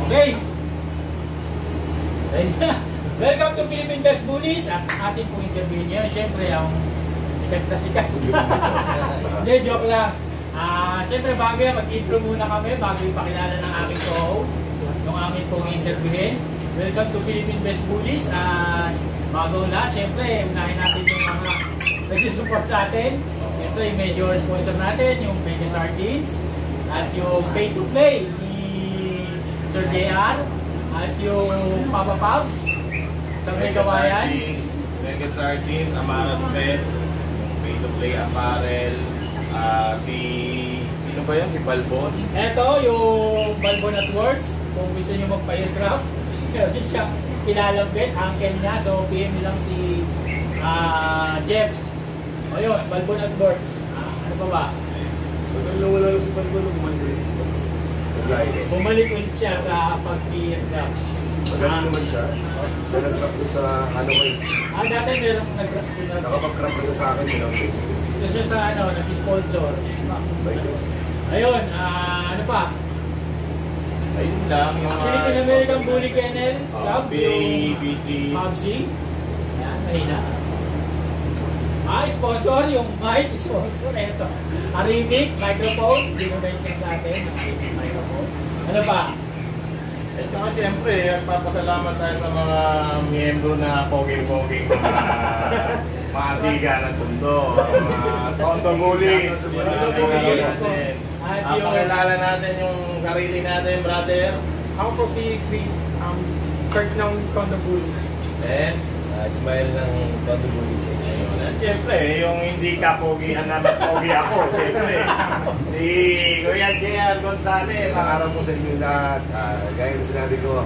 Okay. Welcome to Philippine Best Bullies. At ating pong interview niya, syempre ang sikat na sikat. Hindi, joke lang. Syempre bago yan, mag-intro muna kami bago ipakilala ng aking co-host yung aming pong interviewin. Welcome to Philippine Best Bullies. Bago lahat, syempre unahin natin yung mga nag-support sa atin. Ito yung major sponsor natin, yung Mega Sardines at yung Pay to Play ni Sir JR at yung Papa Pabs sa Mega Bayan. Mega Sardines, Amaras Pet, Pay to Play Apparel, sino ba yan? Si Balbon? Ito yung Balbon at Works. Kung gusto nyo magpa-aircraft, hindi siya kilalambit, uncle niya. So PM lang si Jeff. O yun, Balbon at Works. Ano pa ba? Wala lang si Balbon nung bumalik ulit siya sa pag-aircraft. magaling naman siya. Kaya nag-crap doon sa Hanoi. Dati merong nag-craft. Nakapag-crap na sa akin. Ito siya sa nag-sponsor. Ayun, ano pa? Ayun lang. Philippine American Bully Kennel Club. PABC. PABC. Ayan, mahina. Sponsor, yung mic, sponsor. Ito. Arimic, microphone. Hindi mo mention sa atin. Arimic, microphone. Ano pa? At saka siyempre, nagpapasalamat tayo sa mga miyembro na pogi-pogi mga siga ng Tondo. Mga Tondo Bullies. Pakilala natin yung sarili natin, brother. Ako po si Chris, start ng Tondo Bully. And Smile ng Tondo Bullies. at siyempre, yung hindi ka pogi, pogi ako, siyempre. Si Kuya J.R. Gonzalez. Nakakarap po sa inyo lahat. Gaya na sinabi ko,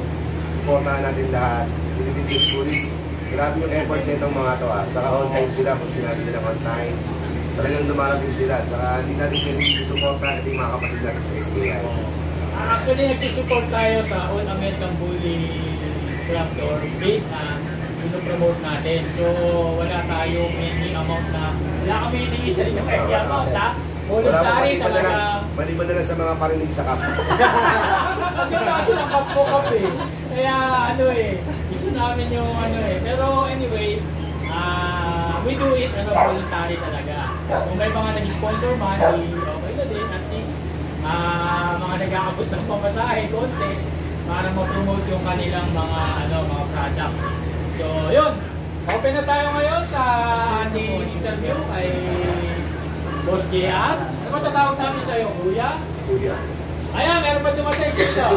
supportahan natin lahat. Philippine Best Bullies. Grabe yung effort nitong mga to. Tsaka on time sila kung sinabi nila on time. Talagang dumarating sila. Tsaka hindi natin pwede supportahan natin mga kapatid natin sa SKI. Actually, nagsusupport tayo sa All American Bully Club or League na pinopromote natin. So, wala tayong any amount na wala kami hiningi sa inyo. Kaya amount ha? Voluntary talaga. Mali ba na lang sa mga parinig sa kap? Hindi na kasi nakap-po-kap eh. Kaya gusto namin yung Pero anyway, we do it voluntary talaga. Kung may mga nag-sponsor man, okay na din. At least, mga nag-aabot ng pamasahe, konti, para ma-promote yung kanilang mga products. So, yun. Open na tayo ngayon sa ating interview kay Boss JR. Ano ba tatawag namin sa'yo? Kuya? Kuya. Ayan, meron pa dumating dito.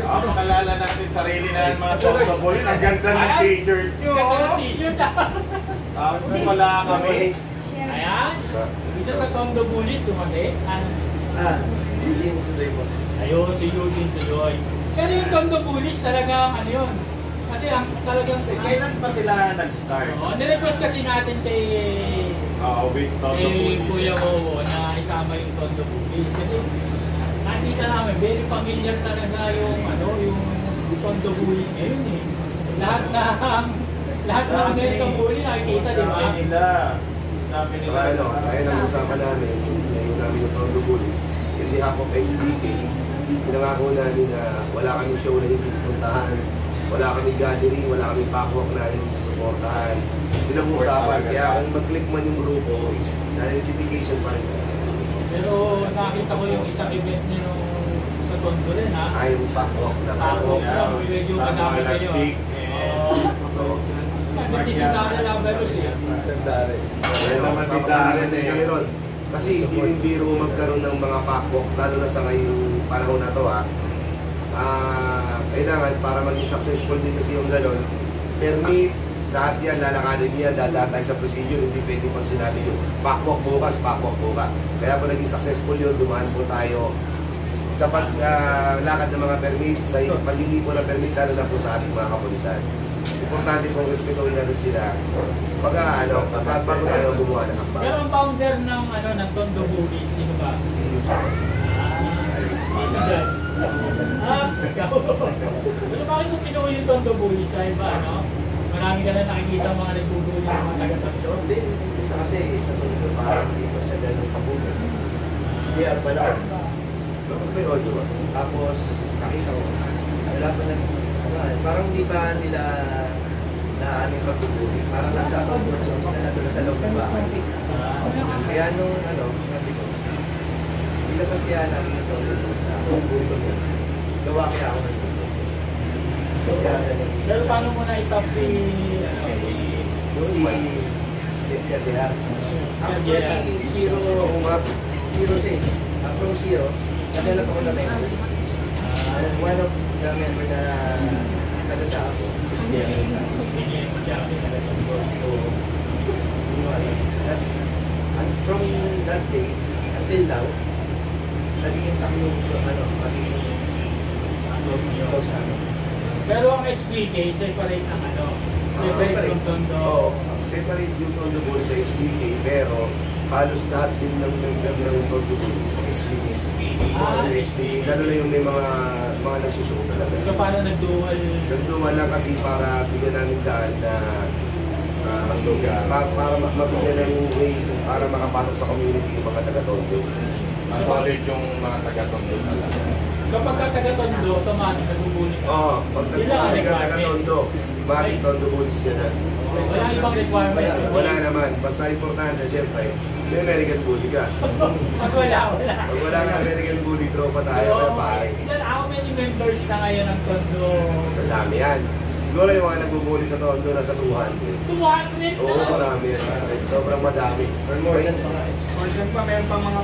Makalala natin sarili na mga Tondo Bullies. Ang ganda ng t-shirt nyo. Ganda ng t-shirt. Kung wala kami. Ayan. Isa sa Tondo Bullies dumating. Eugene Sudoy po. Ayun, si Eugene Sudoy. Pero yung Tondo Bullies talagang yun. Kasi ang talagang... Kailan pa sila nag-start? Nirequest kasi natin kay With Tondo Bullies. Kuya Wowo na isama yung Tondo Bullies. Kasi nakita namin, very familiar talaga yung Tondo Bullies ngayon eh. Lahat ng American Bully nakikita, di ba? Dami nila. Kaya nang usapan namin, ngayon namin yung Tondo Bullies, in behalf of HBK, pinangako namin na wala kaming show na hindi puntahan, wala kaming gathering, wala kaming backwalk na hindi susuportahan. Pinag-usapan, kaya kung mag-click man yung grupo, is na-notification pa rin. Pero nakita ko yung isang event niyo sa Tondo rin ha. Yung backwalk na Backwalk na, medyo madami kayo. Hindi si Darren Labalos eh. Tapos Darren kasi hindi rin biro magkaroon ng mga backwalk, lalo na sa ngayong panahon na to kailangan para maging successful din kasi yung gano'n. Permit, lahat yan, lalakarin yan, dadaan tayo sa procedure, hindi pwede pang sinabi yung backwalk bukas. Kaya po naging successful yun, dumaan po tayo sa paglakad ng mga permit, sa paghingi po ng permit, lalo na po sa ating mga kapulisan. Importante po respetuhin natin sila. Bago tayo gumawa ng hakbang. Pero ang founder ng Tondo Bullies, sino ba? Ikaw. Pero bakit mo pinuwi yung Tondo Bullies? Dahil ba, marami ka na nakikita mga nagbubuli ng mga taga-tansyon? Hindi, kasi sa Tondo parang hindi pa siya ganun kabulo. Si JR pala. Tapos may audio ba? Tapos nakita ko, wala pa parang hindi pa nila na aming pagtutuli. Parang nasa comfort zone sila na doon sa loob ng bahay. Kaya nung sabi ko, ilabas kaya namin ito sa buhay ko. Gawa kaya ako ng ito. Pero paano mo na itap si JR? Actually, zero siya. From zero, nakalap ako na member. One of the member na nagasa ako is JR. And from that day until now, naging intact yung magiging close namin. Pero ang HBK, separate ang separate yung tondo. Oo, separate yung tondo bulis sa HBK, pero halos lahat din ng member ng tondo bulis sa HBK. HBK, lalo na yung may mga nagsusuko talaga. So paano nagdual? Nagdual lang kasi para bigyan namin daan na para mabigyan ng way para makapasok sa community yung mga taga-tondo. Solid yung mga taga-tondo talaga. So pagka taga-tondo, automatic nagbubulit ka? Oo, pag taga-tondo, bakit tondo bulis ka na? Wala ibang requirements? Wala naman. Basta importante, siyempre, may American Bully ka. Pag wala. Pag wala ka American Bully, tropa tayo, kaya pare. How many members na ngayon ng tondo? Madami yan. Siguro yung mga nagbubuli sa tondo nasa 200. 200 na? Oo, marami yan. Sobrang madami. Or more than pa nga eh. Or saan pa, meron pa mga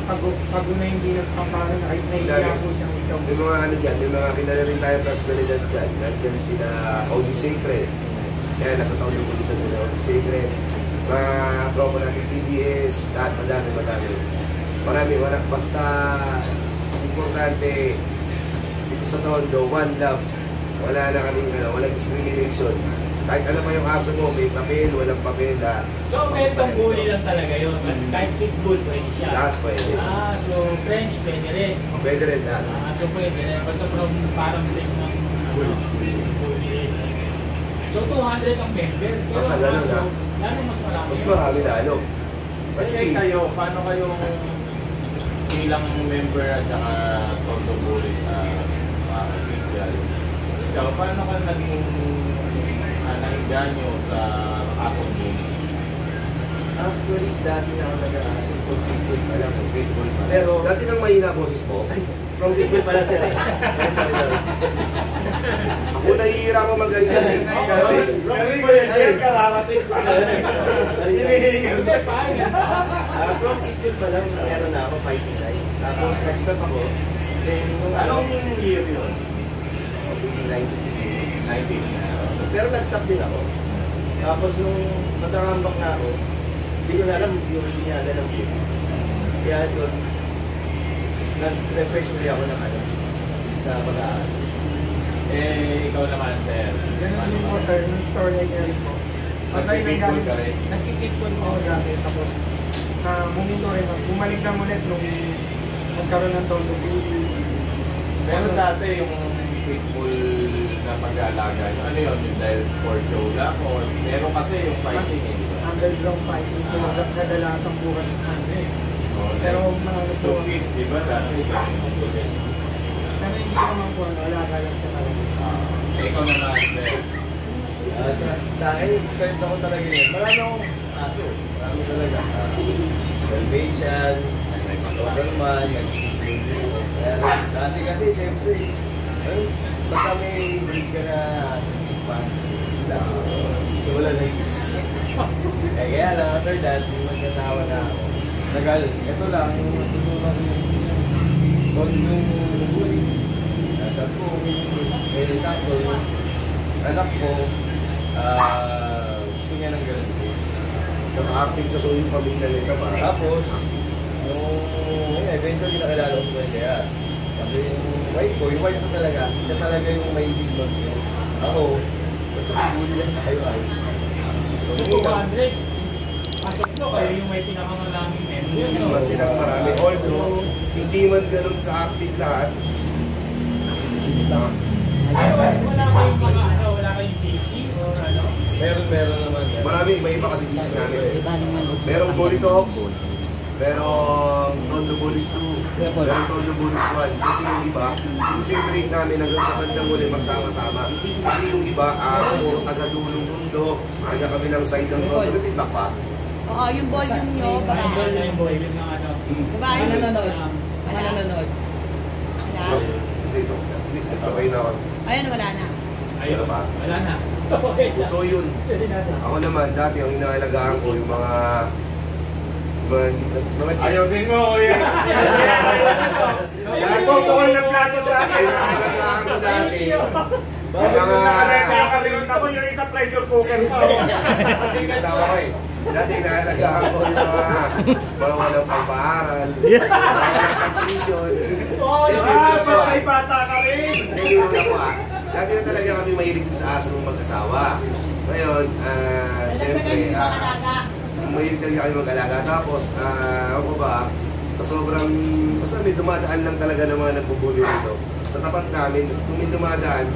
pag na hindi nagpaparo na kahit nahihiya po siyang ikaw. Yung mga ano dyan, yung mga kilala rin tayo personalidad dyan. Nandiyan sila OG Secret. Kaya nasa tondo bulisan sila OG Secret. Mga tropa natin PBS, lahat madami. Marami. Basta importante dito sa tondo, one love. Wala na kaming walang discrimination. Kahit ano pa yung aso mo, may papel, walang papel. So, metong bully lang talaga yun. Kahit pitbull, pwede siya. Lahat pwede. So French, pwede rin. Pwede rin lahat. So pwede rin. Basta parang break ng bully. So 200 ang member. Pero Basta ganun na. lalo mas marami. Mas marami lalo. Kasi kayo, paano kayong bilang member at saka tondo bulis official? Ikaw, paano ka naging nainganyo sa akong bully? Actually, dati na ako nag-aaso. Pitbull pa lang. Pero, Dati nang mahina boses mo, from pitbull pa lang sir eh. ako nahihirap magaling kasi. From pitbull Yan kararating pa. Hindi, paano? From pitbull pa lang, meron na ako fighting right. Tapos, nag-stop ako. Then, nung Anong year yun? 96. 19. Pero nag-stop din ako. Tapos, nung matangambak na ako, hindi ko na alam yung linyada ng video. Kaya doon, nag-refresh ulit ako ng sa pag-aaral. Ikaw naman, sir. Ganun din po sir, yung story niya rin po. Patay ng Nagpipitbull ka rin? Nagpipitbull po ako dati. Tapos, bumito rin ako. Bumalik lang ulit nung magkaroon ng tondo bully. Pero dati yung pitbull na pag-aalaga, ano yun? Yung dahil for show lang? O meron kasi yung fighting eh? Underground fighting po. Kadalasang buwan sa amin. Pero mga ano po. Tukit, di ba? Dati Pero hindi ko naman po, wala ka lang sa talaga. ikaw na lang, sir. Sa akin, start ako talaga yun. Marami akong aso. Marami talaga. Dalmatian, Doberman, kaya dati kasi, siyempre, pagka may breed ka na pa, so wala na yung kaya lang, after that, yung magkasawa na ako. Tagal, ito lang, yung matulungan yung huli. Sabi ko, may example, anak ko, gusto niya ng ganun po. Naka-active sa suyong pamilya nito pa. Tapos, eventually nakilala ko sa kanya. Sabi yung wife ko talaga, siya talaga yung may business niya. Ako, basta pibuli lang tayo ayos. So 200. Pasok no, kayo yung may pinakamaraming member. Hindi man pinakamarami. Although, hindi man ganun ka-active lahat. Pero wala kayong mga wala kayong GC or ano? Meron naman. Marami, iba-iba kasi busy namin. Merong Bully Talks, Pero Tondo Bullies 2, pero Tondo Bullies 1. Kasi yung iba, sinisipirate namin hanggang sa bandang uli magsama-sama. Kasi yung iba, puro taga-dulong mundo, taga kami ng side ng Tondo. Feedback pa? Oo, yung volume nyo, babae. Yung volume ng ano. Babae. Mga nanonood. Wala. Hindi, okay na ako. Ayun, wala na. Ayun, Wala pa. wala na. Okay na. So yun, Pwede natin. ako naman dati ang inaalagaan ko yung mga chicks. Ayusin mo, kuya. Nagpupukol na plato sa akin. Inaalagaan ko dati. Yung Mga mga nakakalimutan ako yung isa pressure cooker pa. kasama ko eh. Dati inaalagaan ko yung mga walang pagpaaral, walang tuition. Oh, yung Ay, bata ka rin. Hindi mo na po ah. Dati na talaga kami mahilig sa aso ng mag-asawa. Ngayon, siyempre, mahilig talaga kami mag-alaga. Tapos, ako ba, sa sobrang, basta may dumadaan lang talaga ng mga nagbubuli dito. Sa tapat namin, kung may dumadaan,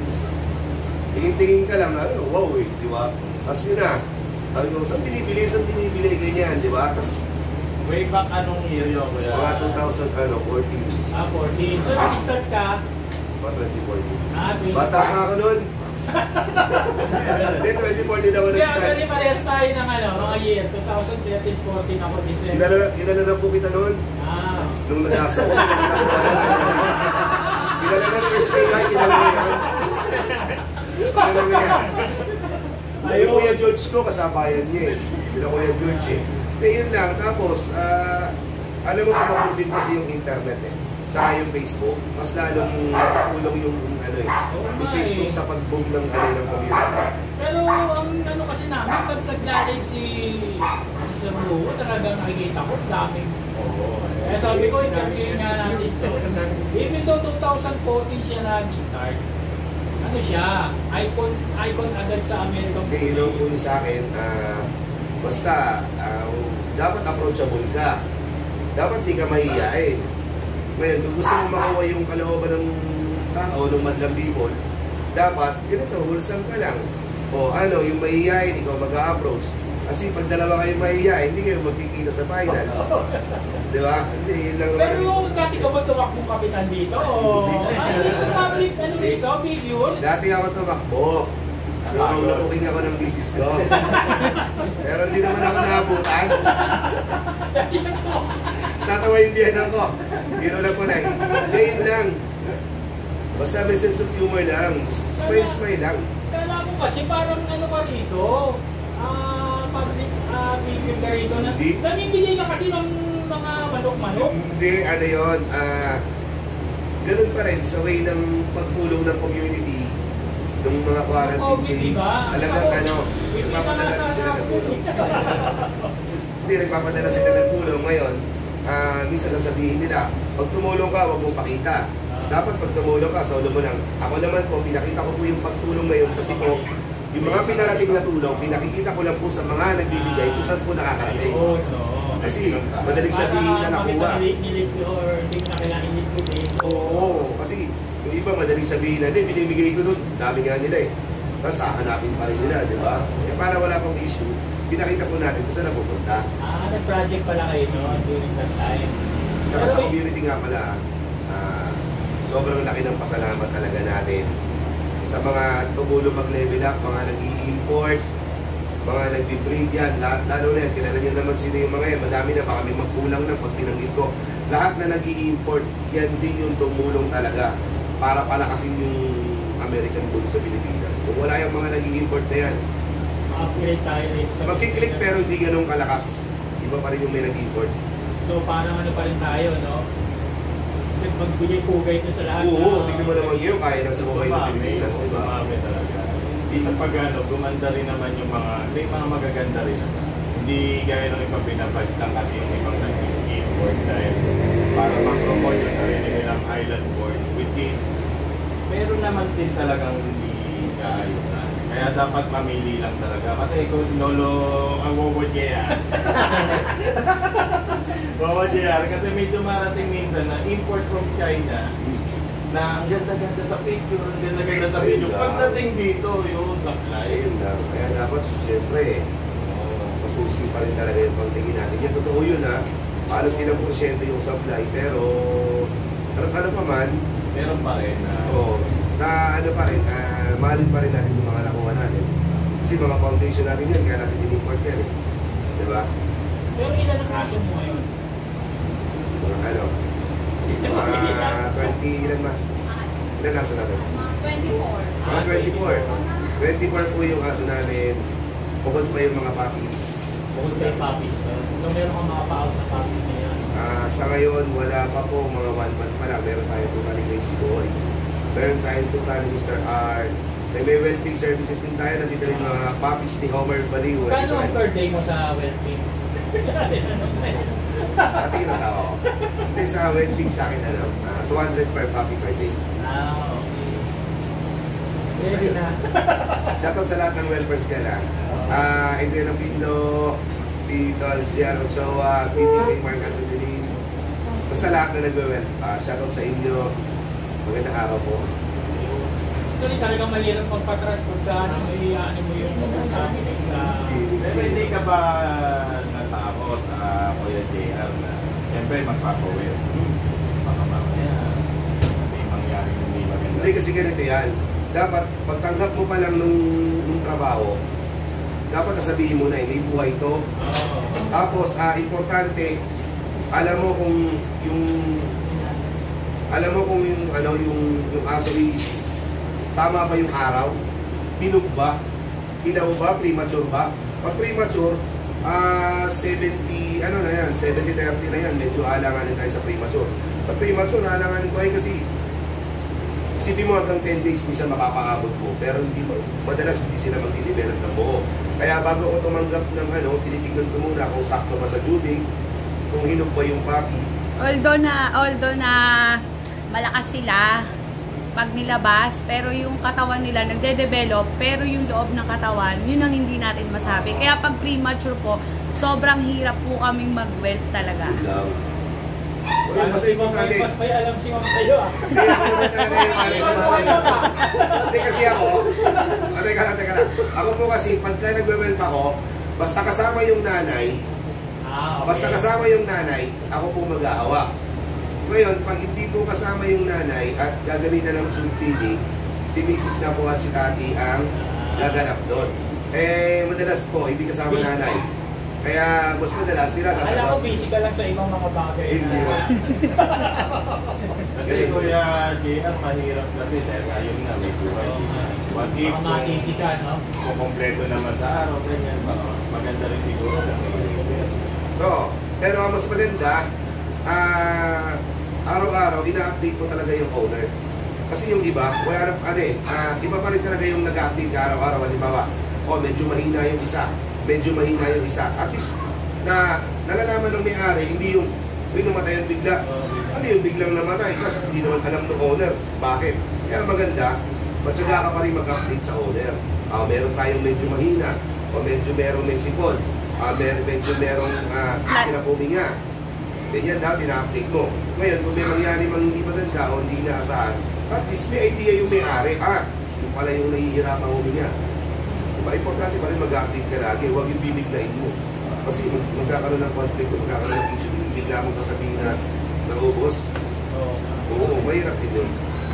tingin-tingin ka lang, wow eh, di ba? Tapos yun na, sabi ko, saan binibili, ganyan, di ba? Tapos, Way back anong year yun, kuya? mga 2014, 14. So, nag-start ka. mga 2014. 20. Bata ka ako nun. Hindi, 2014 ako Kaya nag-start. actually, parehas tayo ng ano, mga year. 2013-14 ako December. Kilala na po kita noon. Nung nag-asa ko. Kilala na ng SKI, kilala na yan. Kilala na yan. Yung Kuya George ko, kasabayan niya eh. Sila Kuya George eh. Yun lang. Tapos, alam mo kung din kasi yung internet eh. Tsaka yung Facebook. Mas lalong nakatulong yung ano eh. Yung Facebook sa pag-boom ng community. Pero ang ano kasi namin, pag nag-live si Sir Luo, talagang nakikita ko, daming. Kaya sabi ko, interview nga natin ito. Even though 2014 siya nag-start, ano siya, icon agad sa American Hindi, yun yung sa akin, basta, dapat approachable ka. Dapat di ka mahihiyain. Ngayon, kung gusto mo makuha yung kalooban ng tao, ng madlang people, dapat, ganito, wholesome ka lang. O ano, yung mahihiyain, ikaw mag-a-approach. Kasi pag dalawa kayo mahihiyain, hindi kayo magkikita sa finals. Di ba? Hindi, yun lang. Pero dati ka ba tumakbong kapitan dito? Public, ano dito, video? Dati ako tumakbo. Nung nabuking ako ng business ko. Pero hindi naman ako nakabutan. Tatawa yung biyanan ko. Biro lang po lang. Ngayon lang. Basta may sense of humor lang. Smile lang. Kala ko kasi parang ano ka rito, public figure ka rito na namimili ka kasi ng mga manok-manok. Hindi, ano yun. Ganun pa rin sa way ng pagtulong ng community ng mga quarantine days. Talagang ano, nagpapadala sila ng tulong. Hindi, nagpapadala sila ng tulong. Ngayon, minsan sasabihin nila, pag tumulong ka, huwag mong pakita. Dapat pag tumulong ka, solo mo lang. Ako naman po, pinakita ko po yung pagtulong ngayon kasi po, yung mga pinarating na tulong, pinakikita ko lang po sa mga nagbibigay kung saan po nakakarating. Kasi madaling sabihin na nakuha. Or hindi na kailangan i-liquidate. Oo, kasi yung iba madaling sabihin na, hindi, binibigay ko doon, dami nga nila eh. Tapos hahanapin pa rin nila, di ba? Eh, para wala pang issue, pinakita po natin kung saan napupunta. Nag-project pala kayo no, during that time. Saka sa community nga pala, sobrang laki ng pasalamat talaga natin sa mga tumulong mag-level up, mga nag-i-import, mga nag-breed yan, lalo na yan, kilala niyo naman sino yung mga yan, madami na, baka may magkulang na pag binanggit ko. Lahat na nag-i-import, yan din yung tumulong talaga para palakasin yung American bull sa Pilipinas. Kung wala yung mga nag-i-import na yan, upgrade tayo rito. magkiklik pero hindi ganun kalakas. Iba pa rin yung may nag-import. So parang ano pa rin tayo, no? Magbigay-pugay ito sa lahat. Oo, tignan mo naman yun, kaya nang sumabay ng Pilipinas, di ba? Sumami talaga. Dito pag ano, gumanda rin naman yung mga, may mga magaganda rin naman. Hindi gaya ng ibang pinapagit lang kasi yung ibang nag-import dahil para mag-promote yung sarili nilang island board, which is, meron naman din talagang hindi kaayos na. Kaya dapat mamili lang talaga. Kasi kung lolo ang wawodyean. Wawodyean. Kasi may dumarating minsan na import from China na ang ganda-ganda sa picture, ang ganda-ganda sa video. Pagdating dito, yung supply. Ayun lang. Kaya dapat, siyempre, masusi pa rin talaga yung pagtingin natin. Yan, totoo yun ha. halos ilang porsyento yung supply, pero ano pa man, Meron pa rin na sa ano pa rin, mahalin pa rin natin yung mga nakuha natin. Kasi mga foundation natin yan, kaya natin in-import yan eh. Diba? Pero ilan ang aso mo ngayon? Mga ano? Mga 20 ilan ba? Ilan aso natin? 24. Mga 24. 24 po yung aso namin. Bukod pa yung mga puppies. Bukod kay puppies. So meron kang mga pa-out na puppies na yan. Sa ngayon, wala pa po, mga 1 month pa lang. Meron tayo totally Crazy Boy. Meron tayo totally Mr. R. May well-pig services din tayo. Nandito rin mga puppies ni Homer Baliw. Kano ang per day mo sa well-pig? Ating nasa ako. Hindi sa well-pig sa akin, 200 per puppy per day. Okay. Pwede na. Shoutout sa lahat ng welfare nila. Adriano Pindo, si Tol Giaro Ochoa, PTV Mark Antonelin. Basta lahat na nagwe-well. Shoutout sa inyo. Magandang araw po. Ito talagang mahirap magpatras pagka may mo yung Pero hindi ka ba natakot, Kuya JR, na siyempre magpapawin? Baka mamaya may mangyari hindi maganda. Hindi kasi ganito yan. Dapat pagtanggap mo pa lang nung trabaho, dapat sasabihin mo na may buhay to. Tapos importante, alam mo kung yung aso is tama ba yung araw? Hinog ba? Hilaw ba? Premature ba? Pag premature, 70-30 na yan. Medyo alanganin tayo sa premature. Sa premature, alanganin tayo kasi isipin mo hanggang 10 days minsan makakaabot mo. Pero hindi mo, madalas hindi sila mag-develop ng buo. Kaya bago ko tumanggap ng tinitignan ko muna kung sakto ba sa due date, kung hinog ba yung puppy. Although na malakas sila pag nilabas, pero yung katawan nila nagde-develop, pero yung loob ng katawan, yun ang hindi natin masabi. Kaya pag premature po, sobrang hirap po kaming mag-welt talaga. Alam si Ma'am May mas may alam si Ma'am sa'yo Hindi ako naman talaga yung Hindi kasi ako, teka lang. Ako po kasi, pagka nagwe-welt ako, basta kasama yung nanay, ako po mag-aawak. Ngayon, pag hindi po kasama yung nanay at gagamitan ng tube feeding, si Mrs. na po at si Tati ang gaganap doon. Madalas po, hindi kasama nanay. Kaya mas madalas sila sasagot. Alam ko, busy ka lang sa ibang mga bagay. Hindi ba? Kasi Kuya JR, mahirap kasi dahil ayun na, may buhay. What if Baka masisi ka, no? kung kompleto naman sa araw, ganyan, maganda rin siguro. Oo. Pero ang mas maganda, araw-araw, ina-update mo talaga yung owner. Kasi yung iba, wala na, iba pa rin talaga yung nag-update ka araw-araw. Halimbawa, medyo mahina yung isa. At least, nalalaman ng may-ari, hindi yung namatayan bigla. Ano yung biglang namatay? Kasi hindi naman alam ng owner. Bakit? Kaya maganda, matyaga ka pa rin mag-update sa owner. Meron tayong medyo mahina, o medyo merong may sipon, medyo merong pinapuminga. Ganyan daw, pina-update mo. Ngayon, kung may mangyari mang hindi maganda o hindi inaasahan, at least may idea yung may-ari. Yung pala yung nahihirapang huminga. Diba, importante pa rin mag-update ka lagi. Huwag yung bibiglain mo. Kasi magkakaroon ng conflict, magkakaroon ng issue, bigla mong sasabihin na naubos. Oo, mahirap din yun.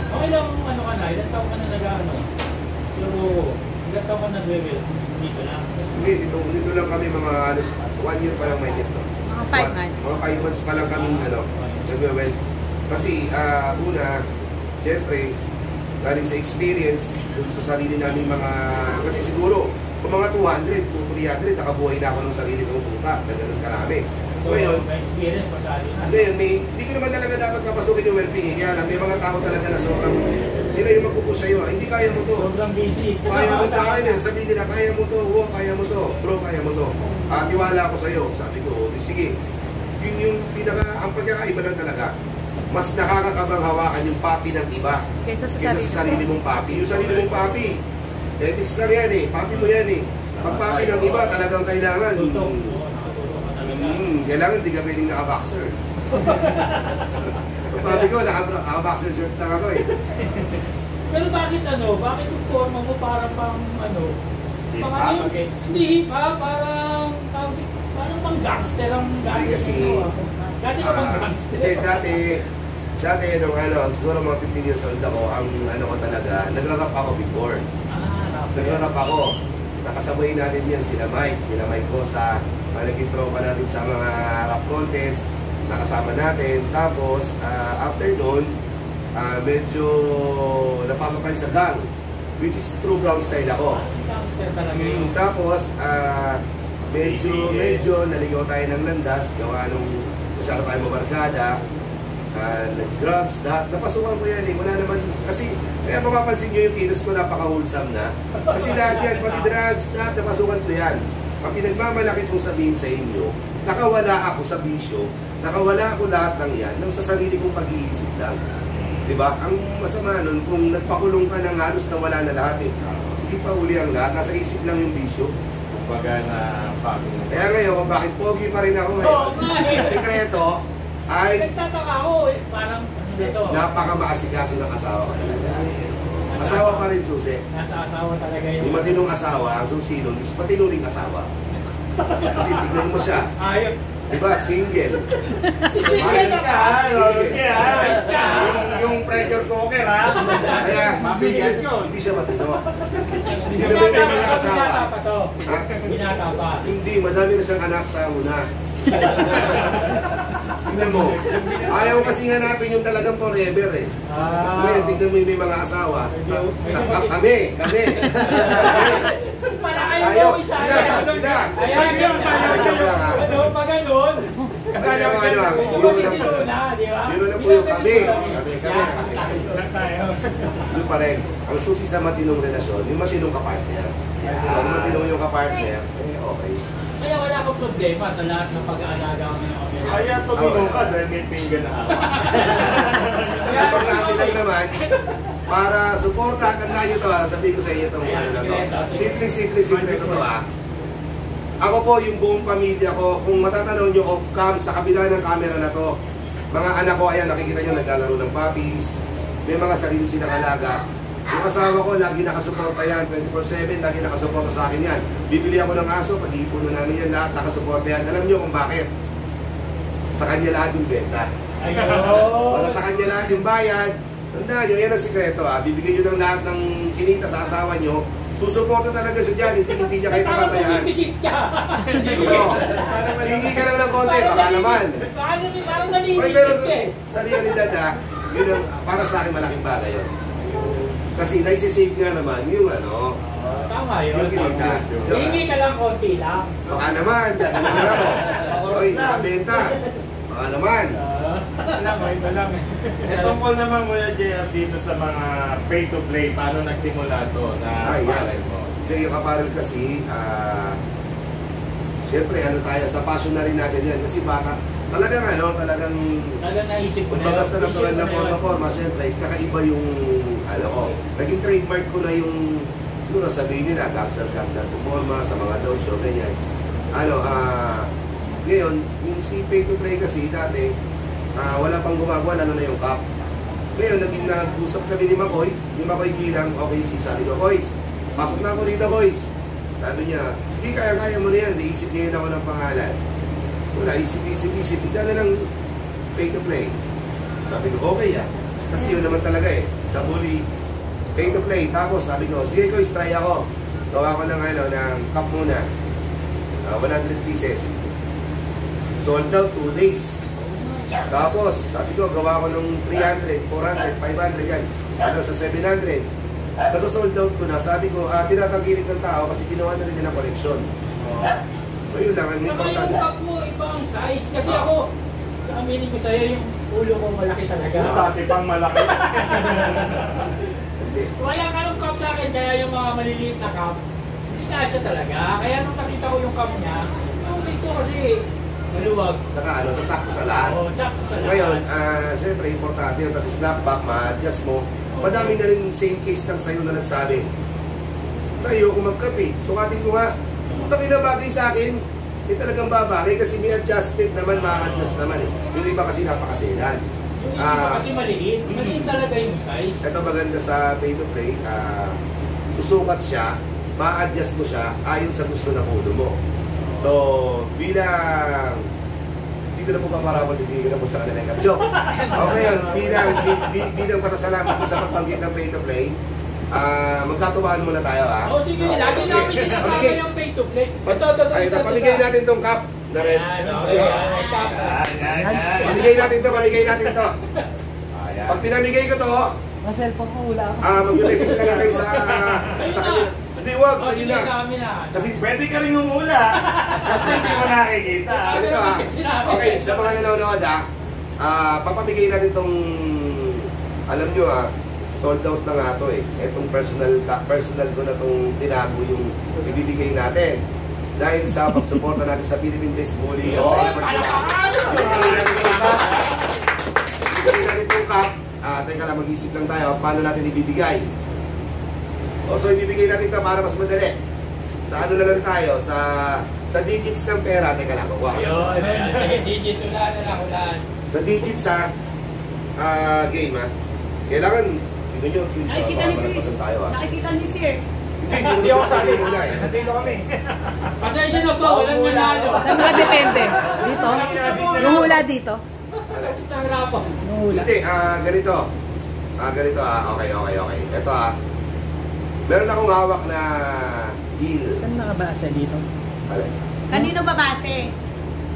Okay lang, ka na, ilan taon ka na nag-ano? Pero, ilan taon ka nag-level? Dito lang? Hindi, dito lang kami mga 1 year pa lang may dito. Mga 5 months. Mga 5 months pa lang kami nag-well. Kasi, una, siyempre, galing sa experience, dun sa sarili namin kasi siguro, kung mga 200, 300, nakabuhay na ako ng sarili kong tuta, na ganun karami. So, Ngayon, may experience pa sa alin. ngayon, hindi ko naman talaga dapat papasukin yung well-being. Kaya lang, may mga tao talaga na sobrang, sila yung magpupush sa'yo, hindi kaya mo to. Sobrang busy. Kaya mo to, sabihin nila, kaya mo to, kaya mo to, bro, kaya mo to. Tiwala ako sa'yo, sabi ko, sige. Yun yung ang pagkakaiba lang talaga. Mas nakakakabang hawakan yung papi ng iba Kaysa sa sarili mong papi. Yung sarili mong papi, ethics lang yan papi mo yan Pag papi ng iba, talagang kailangan. Kailangan di ka pwedeng naka-boxer. Pag papi ko, naka-boxer shorts lang ako Pero bakit yung forma mo parang pang hindi parang pang gangster ang Kasi, Dati ka bang gangster? Dati nung siguro mga 15 years old ako, ang ko talaga, nagra-rap ako before. Nagra-rap ako. Nakasabay natin yan sila Mike Cosa, naging tropa natin sa mga rap contest, nakasama natin. Tapos, after nun, medyo napasok tayo sa gang, which is true brown style ako. Gangster talaga yun. Tapos, medyo naligaw tayo ng landas, gawa nung masyado tayo mabarkada, nag-drugs, napasukan ko yan eh. Wala naman, kasi, kaya mapapansin nyo yung kilos ko, napaka-wholesome na. Kasi lahat yan, pati drugs, lahat napasukan ko yan. Ang pinagmamalaki kong sabihin sa inyo, nakawala ako sa bisyo, nakawala ako lahat ng yan, nang sa sarili kong pag-iisip lang. Diba? Ang masama nun, kung nagpakulong ka ng halos na wala na lahat eh. Hindi pa uli ang lahat, nasa isip lang yung bisyo. Kumbaga na pagod. Kaya ngayon, kung bakit pogi pa rin ako ngayon, sikreto ay nagtataka ako eh, parang ano dito? napaka-maasikaso ng asawa ko talaga. Asawa pa rin, susi. Nasa asawa talaga yun. Yung matinong asawa, ang susi nun, is matinong ring asawa. Kasi tignan mo siya. Ayun. Diba, single. Single ka! Yung pressure cooker ha. Kaya, Mabigat ko. hindi siya matino. Hindi naman tayo mga asawa. Binata pa to. Ha? Binata pa. Hindi, madami na siyang anak sa una. Tingnan mo, ayaw kasi hanapin yung talagang forever eh. Ngayon, tingnan mo yung may mga asawa. Kami. Para kayo Tayo, po isa. sila. Ayan yung ano, pag ganun. Biro na po yung kami. Yun pa rin. Ang susi sa matinong relasyon, yung matinong kapartner. Kung matinong yung kapartner, okay. Kaya wala akong problema sa lahat ng pag-aalaga ko ng kamera. Kaya tumino ka dahil may pinggan na ako. Pag natin lang naman, para suporta, tandaan nyo to ha, sabihin ko sa inyo itong ano na to. Simple ito to ha. Ako po, yung buong pamilya ko, kung matatanaw nyo off-cam sa kabila ng camera na to, mga anak ko, ayan, nakikita nyo, naglalaro ng puppies, may mga sarili silang alaga. Yung asawa ko, lagi nakasuporta yan, 24/7, lagi nakasuporta sa akin yan. Bibili ako ng aso, pag-iipuno namin yan, lahat nakasuporta yan. Alam nyo kung bakit? Sa kanya lahat yung benta. Wala sa kanya lahat yung bayad. Tandaan nyo, yan ang sikreto ha. Bibigyan nyo ng lahat ng kinita sa asawa nyo. Susuporta talaga siya dyan, hindi niya kayo papabayaan. Parang pumipigit ka. Hindi ka lang ng konti, baka naman. Parang Okay, nalilipit pero ka eh. sa realidad ha, yun ang, para sa akin malaking bagay yun. Kasi naisisave nga naman yung ano, Tama yun. yung kinita. Hindi ka lang konti lang. Baka naman, dyan naman ako. Oy, nakabenta. Baka naman. Iba lang. Tungkol naman Kuya JR dito sa mga pay-to-play, paano nagsimula to na palay mo? Yung kaparel kasi, siyempre ano tayo, sa passion na rin natin yan. Kasi baka, talagang naisip ko na kumbaga sa natural na forma, siyempre, kakaiba yung, ko, naging trademark ko na yung sabihin nila, gangster performa, sa mga dog show, ganyan. Ngayon, yung si pay-to-play kasi, dati, wala pang gumagawa, na yung cup. Ngayon, naging nag-usap kami ni Makoy Gilang, okay, sabi ko, boys, pasok na ako dito, boys. Sabi niya, sige, kaya mo na yan, naisip niya ako ng pangalan. Wala, isip, bigla na lang pay-to-play. Sabi ko, okay yan. Kasi yun naman talaga eh, sa bully, pay-to-play. Tapos sabi ko, sige ko, try ako. Gawa ko ng cup muna. 100 pieces. Sold out 2 days. Tapos, sabi ko, gawa ko ng 300, 400, 500 yan. Sa 700. Tapos sold out ko na. Sabi ko, tinatanggilit ng tao kasi ginawa na rin nila collection. So yun lang, ang Saka importante. yung cup mo, iba ang size. Kasi ako, aminin ko sa'yo, yung ulo ko malaki talaga. Dati pang malaki. Wala ka nung cup sa akin, kaya yung mga maliliit na cup, hindi kasya talaga. Kaya nung nakita ko yung cup niya, ito kasi maluwag. Saka sasakto sa lahat. Oo, sakto sa lahat. Ngayon, siyempre, importante yun. Kasi snapback, ma-adjust mo. Madami na rin same case ng sayo na nagsabi. Tayo, kung magkape, sukatin ko nga, putang ina bagay sa akin, talagang babagay kasi may adjustment naman, ma-adjust naman eh. Yung iba kasi napakasilan. Yung iba kasi maliit. Maliit talaga yung size. Ito maganda sa pay-to-play, susukat siya, ma-adjust mo siya ayon sa gusto ng ulo mo. So, bilang, hindi dito na po paparabol, hindi na po sa kanila yung joke. Okay yun, bilang pasasalamat po sa pagbanggit ng pay to play, magkatuwaan muna tayo ha. Oh, sige, lagi namin sinasama yung pay to play. Ito. Pamigay natin tong cup na red. Pamigay natin to. Pag pinamigay ko to, Cellphone ko hula ako. mag-message ka lang kayo sa kanila. Hindi, wag, Oh, sa sige, inyo sa na. amin na. Kasi Pwede ka rin umula. At hindi mo nakikita. ganito ha. Okay, sa mga nanonood papamigay natin tong, alam nyo sold out na nga to eh. Etong personal ko na tong tinago yung ibibigay natin. Dahil sa pagsuporta natin sa Philippine Baseball sa effort nila. Ibigay natin itong cup. Teka lang, mag-isip lang tayo paano natin ibibigay. So ibibigay natin ito para mas madali. Sa ano na lang tayo, sa digits ng pera. Teka lang, kukuha. Ayun, sige, digits, hulaan. Sa digits game kailangan, tingnan nyo, Nakikita ni Chris. tayo Nakikita ni Sir. Hindi ako sali. Natilo kami. Pasensya na po, walang nanalo. Saan nakadepende? Dito? Yung hula dito? Ang rapo. Yung hula. Hindi, ganito. Ganito okay. Ito meron akong hawak na bill. Saan nakabasa dito? Kanino babase?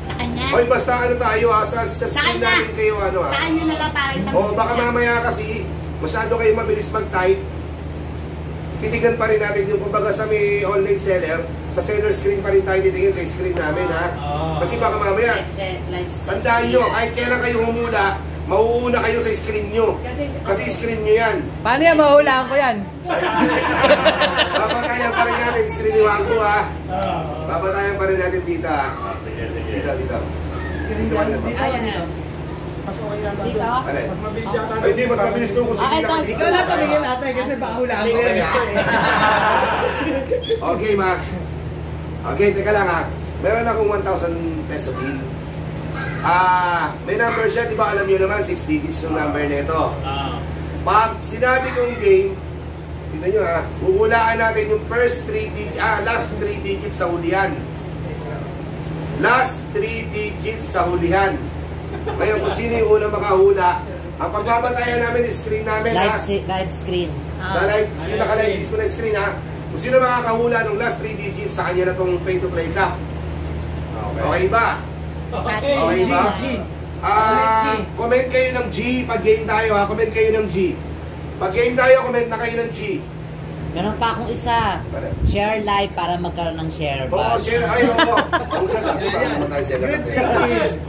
Sa kanya? Hoy, basta ano tayo sa screen kanya. natin kayo Sa kanya na lang para isang O baka mamaya kasi masyado kayo mabilis mag-type. Titignan pa rin natin yung kumbaga sa may online seller, sa seller screen pa rin tayo titignan sa screen namin Kasi baka mamaya, tandaan nyo, kahit kailan kayo humula, mauuna kayo sa screen nyo. Kasi screen nyo yan. Paano yan? Mahulaan ko yan. Babatayan pa rin natin, screen ni Wangko Babatayan pa rin natin dito Dito. Ayan ito. Mas okay yata. Dito? Alin? Mas mabilis yata. Ay, hindi, mas mabilis nung kusina. Ikaw na tumingin natin kasi baka hulaan ko yan. Okay, ma. Okay, teka lang Meron akong 1,000 peso bill. May number siya, di ba alam niyo naman, 6 digits yung number nito. Pag sinabi kong game, tignan nyo huhulaan natin yung last 3 digits sa hulihan. Last 3 digits sa hulihan. Ngayon, kung sino yung unang makahula, ang pagbabatayan namin, screen namin Live screen. sa live, yung naka-live display na screen kung sino makakahula ng last 3 digits sa kanya na itong pay-to-play cup. Okay ba? Okay ba? Comment kayo ng G pag game tayo comment kayo ng G. Pag game tayo, comment na kayo ng G. Meron pa akong isa. Share live para magkaroon ng share Oo, badge. share. Oo. Ang ganda. Ano tayo sila kasi?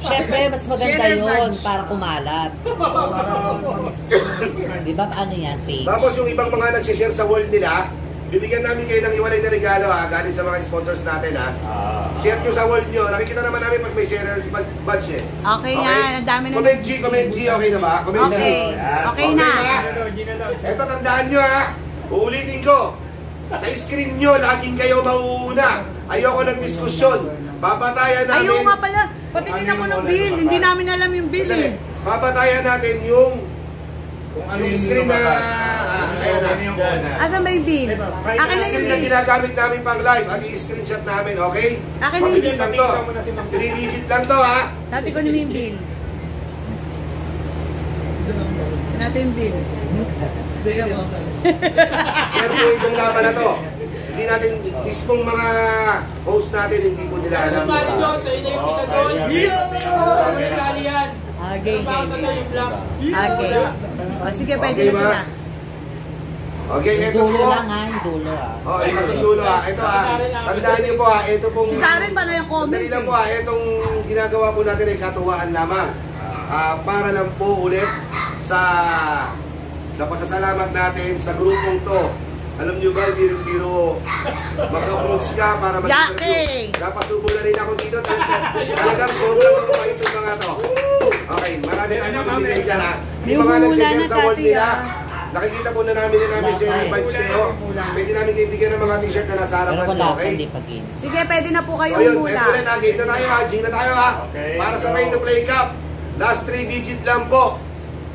Siyempre, mas maganda yun para kumalat. Di ba ano yan? Page. Tapos yung ibang mga nag-share sa wall nila, bibigyan namin kayo ng iwalay na regalo galing sa mga sponsors natin Share nyo sa wall nyo. Nakikita naman namin pag may share badge Okay yan, ang dami na. Comment G, okay na ba? Comment G. Okay na. Ito, tandaan nyo uulitin ko. Sa screen nyo, laging kayo mauuna. Ayoko ng diskusyon. Babatayan namin. Ayaw nga pala, patingin ako ng bill. Hindi namin alam yung bill Babatayan natin yung screen na Asan ba yung bill? Akin na screen yung na bill. ginagamit namin pang live at i-screenshot namin, okay? Akin na yung Mabilis lang to. 3 digit lang to Dati ko naman yung bill. Natin yung bill. Pero po itong laban na to, hindi natin, mismong mga host natin, hindi po nila Sa alam. pari doon, sa inyo yung isa doon. Ano na sali yan? Okay. Baka sa tayo yung black. Okay. O sige, pwede Okay na ba? sila. Okay, ito Dulo po. lang yung dulo Ito yung dulo Ito tandaan niyo po ito pong... Si Darren ba na yung comment Dali lang po itong ginagawa po natin ay katuwaan lamang. Para lang po ulit sa pasasalamat natin sa grupong to. Alam niyo ba, hindi rin biro mag-approach ka para mag-interview. Napasubo na rin ako dito. Talagang sobrang lumait yung mga to. Okay, marami tayong pamilya dyan Yung mga nagsishare sa wall nila. Nakikita po na namin share badge kayo. Pwede namin kaibigan ng mga t-shirt na nasa harapan nyo, okay? Sige, pwede na po kayo Ayun, muna. pwede na, game na tayo G na tayo Okay, para sa pay to play cup. Last 3 digit lang po.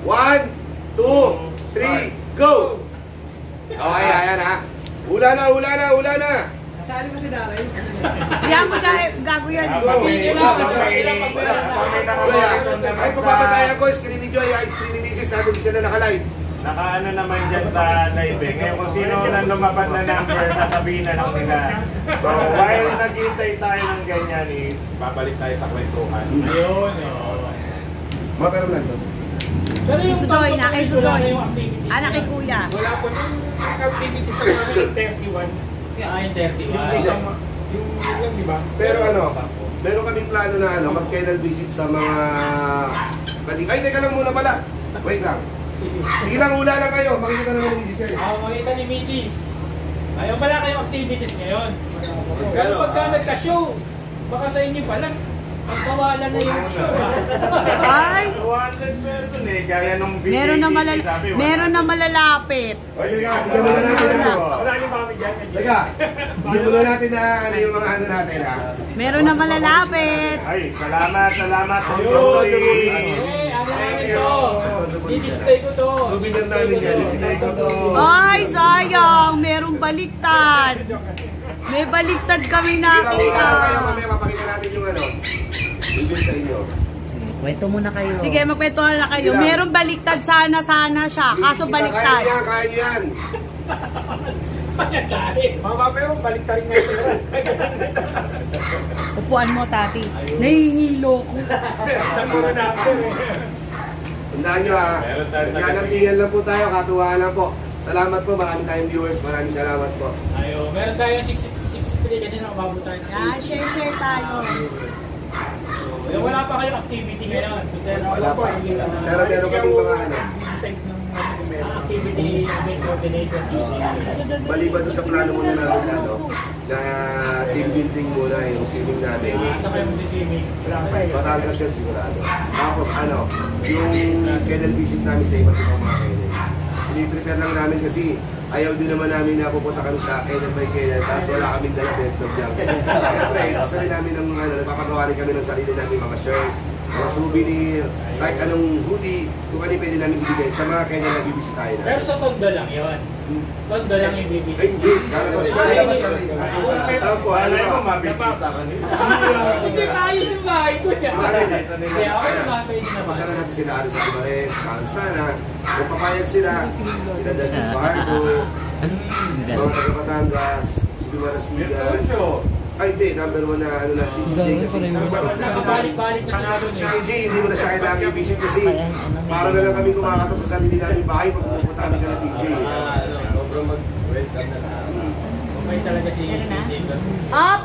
1, 2, 3, go! Okay, ayan Hula na. Sali mo si Darren. Yan mo siya, gago yan. Pagpili lang, kasi ilang pagpili na. Ay, pagpapatayan ko, screening Joy, screening misis, natin sila nakalive. Nakaano naman dyan sa live eh. Ngayon kung sino na lumabas na number, tatabihin na lang nila. So, while naghihintay tayo ng ganyan, babalik tayo sa kwentuhan. Ayun, Mapero lang to. Pero yung Sudoy, pagpapatuloy, kay Sudoy. wala na yung activity. Anak kay kuya. Wala po nung activity sa mga 31. Ah, yung 31. Yung lang, di ba? Pero ano, meron kaming plano na mag-kennel visit sa mga... Ay, teka lang muna pala. Wait lang. Sige lang, hula lang kayo. Makikita naman ng misis kayo. Makita ni Mrs. Ayaw pala kayong activities ngayon. Pero pagka nagka-show, baka sa inyo pala, magkawalan na yung show. Ay! 200 meron eh, gaya nung Meron na malalapit. Oy, teka, bigyan muna natin na. Marami pa kami dyan. Teka, bigyan muna natin na ano yung mga ano natin ha. Meron na malalapit. Ay, salamat. Ayun! Ano namin to? I-display ko to. Souvenir namin yan. Ay, sayang. Merong baliktad. May baliktad kami Sige lang, nakita. kayo, mamaya mapakita natin yung ano. Ibig sa inyo. Kwento muna kayo. Sige, magkwentuhan na kayo. Merong baliktad sana siya. Kaso baliktad. Kaya nyo yan. Pero balik ta rin ngayon. Upuan mo, tati. Nahihilo ko. Tandaan nyo ha. Nagkanabihan lang po tayo, katuwaan lang po. Salamat po, marami tayong viewers. Maraming salamat po. Ayun, meron tayong 63 kanina umabot tayo. Yan, share tayo. So, wala pa kayong activity ngayon. So, Wala pa. Pero meron kami mga ano. activity event coordinator. Maliban doon sa plano muna namin ano, na team building muna yung swimming namin. Sa kayo mag-swimming. Batangas yan sigurado. Tapos ano, yung kennel visit namin sa iba't ibang mga kennel. Piniprepare lang namin kasi ayaw din naman namin na pupunta kami sa kennel by kennel tapos wala kaming dala deadlock lang. Siyempre, gusto rin namin ng ano, napapagawa rin kami ng sarili namin mga shirts, mga souvenir, kahit anong hoodie, kung ano pwede namin ibigay sa mga kennel na bibisitahin namin. Pero sa Tondo lang yun. Tondo lang yung bibigay. Ay, hindi. Lalabas kami. Saan po? Ano Alam mo, ba? mabibita ka nila. Hindi maayos yung bahay ko niya. Kaya ako naman pwede naman. Pasara natin sila Aris Alvarez, sana. Kung papayag sila David Bardo, mga taga Batangas, si Dumarasigan. Ay, hindi. Number 1 na ano na si DJ kasi isang Nakabalik-balik na sa doon. si DJ, hindi mo na siya kailangan i-visit kasi para na lang kami kumakatok sa sarili namin bahay pag pupunta kami ka na DJ. Sobrang mag-welcome na lang. May talaga si DJ. Up!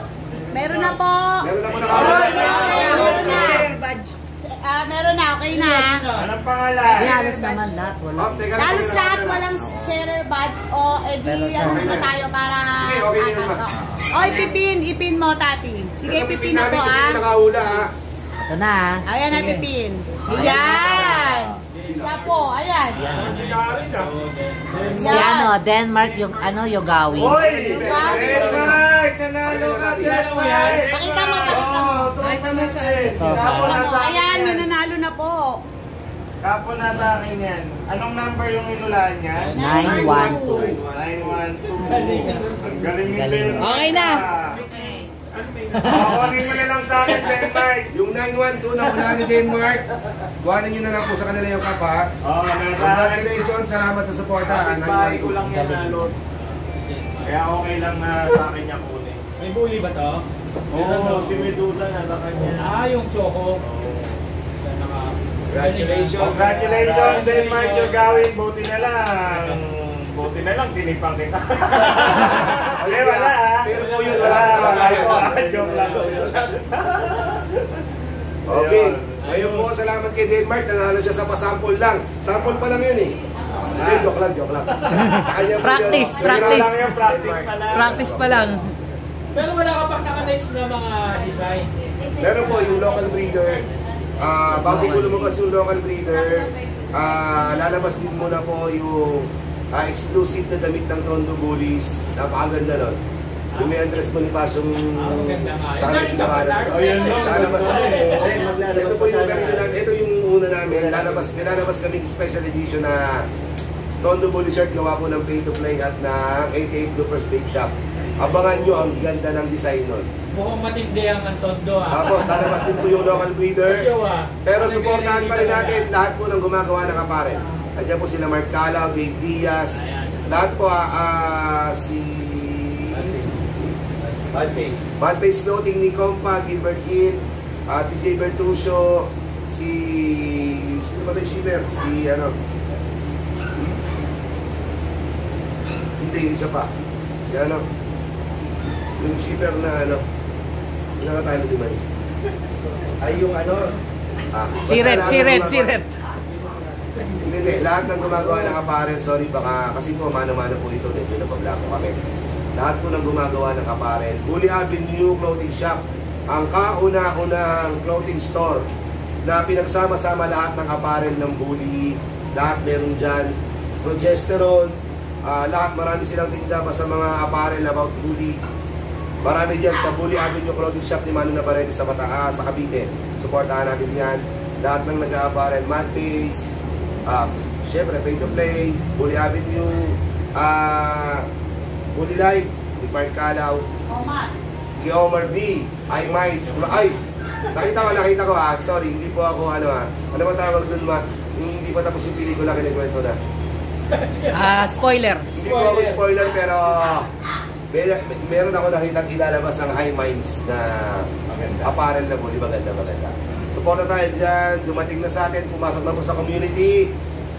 Meron na po. Meron na po nakawala. Meron na, okay na. Anong pangalan? Halos naman lahat. Wala. Halos lahat walang sharer badge o edi ano na tayo para Okay na naman. Oy, ipin mo, tati. Sige, pipin na po Kasi ah. nakahula ha. Ito na ha. Ayan na, pipin. Ayan. Siya po, ayan. Si ano, Denmark yung ano, Yogawi. Hoy! Denmark! Nanalo ka, Denmark! Pakita mo, pakita mo. Pakita mo sa Ito. Ayan, may nanalo na po. Kapo na sa akin yan. Anong number yung inulaan niya? 912. 912. Ang galing ni Galing. Denmark. Okay na. Kunin mo na lang sa akin, Denmark. Yung 912 na wala ni Denmark, kuhanin nyo na lang po sa kanila yung kapa. Oo, Congratulations, salamat sa suporta. Kapitbahay ko lang yan Galing. nalo. Kaya okay lang na sa akin niya kunin. May bully ba to? Oo, si Medusa nasa kanya. Ah, yung choco. Congratulations, Denmark, yung gawin. Buti na lang, tinipang kita. Okay, wala ha. Pero po yun, wala. Joke lang. Okay. Ngayon po, salamat kay Denmark. Nanalo siya sa pasample lang. Sample pa lang yun eh. Hindi, joke lang. Sa kanya po Practice, yun. practice. Wala lang yung practice pa lang. Practice pa lang. Pero wala ka pang naka-next na mga design. Meron po yung local breeder. Bago po lumabas yung local breeder, lalabas din muna po yung exclusive na damit ng Tondo Bullies. Napakaganda nun. Yung may Andres Bonifacio yung Maganda nga. Charles Ibarra. Lalabas ito po yung sarili namin. Ito yung una namin. May lalabas kaming special edition na Tondo Bully shirt gawa po ng pay to play at ng 88 Loopers Vape Shop. Abangan nyo ang ganda ng design nun. Mukhang matindi ang Antondo Tapos, lalabas din po yung local breeder. Pero Ano supportahan pa rin natin lahat po ng gumagawa ng kapare. Andiyan po sila Mark Calao, Dave Diaz. Lahat po, si Bad Face Floating, ni Compa, Gilbert Hill, TJ Bertuccio, sino ba tayo shipper? Si ano? Hindi, isa pa. Si ano? Yung shipper na ano? Nakatayo di ba yun? Ay, yung ano? Siret. Hindi, lahat ng gumagawa ng apparel, sorry baka, kasi po mano-mano po ito, medyo napablako kami. Lahat po ng gumagawa ng apparel. Bully Avenue Clothing Shop, ang kauna-unahang clothing store na pinagsama-sama lahat ng apparel ng Bully. Lahat meron dyan. Progesterone, lahat, marami silang tinda sa mga apparel about Bully. Marami dyan sa Bully Avenue Clothing Shop ni Mano Navarrete sa Bataan, sa Cavite. Supportahan natin yan. Lahat ng nag-apparel, Mad Face, syempre Pay to Play, Bully Avenue, Bully Life, ni Mark Calao, kay Omar B, iMinds, ay, nakita ko sorry, hindi po ako ano ano ba tawag dun hindi pa tapos yung pelikula, kinikwento na. Spoiler. Hindi po ako spoiler, pero meron ako nakita ilalabas ang iMinds na apparel na Bully, maganda. Suporta tayo dyan, dumating na sa atin, pumasok na po sa community,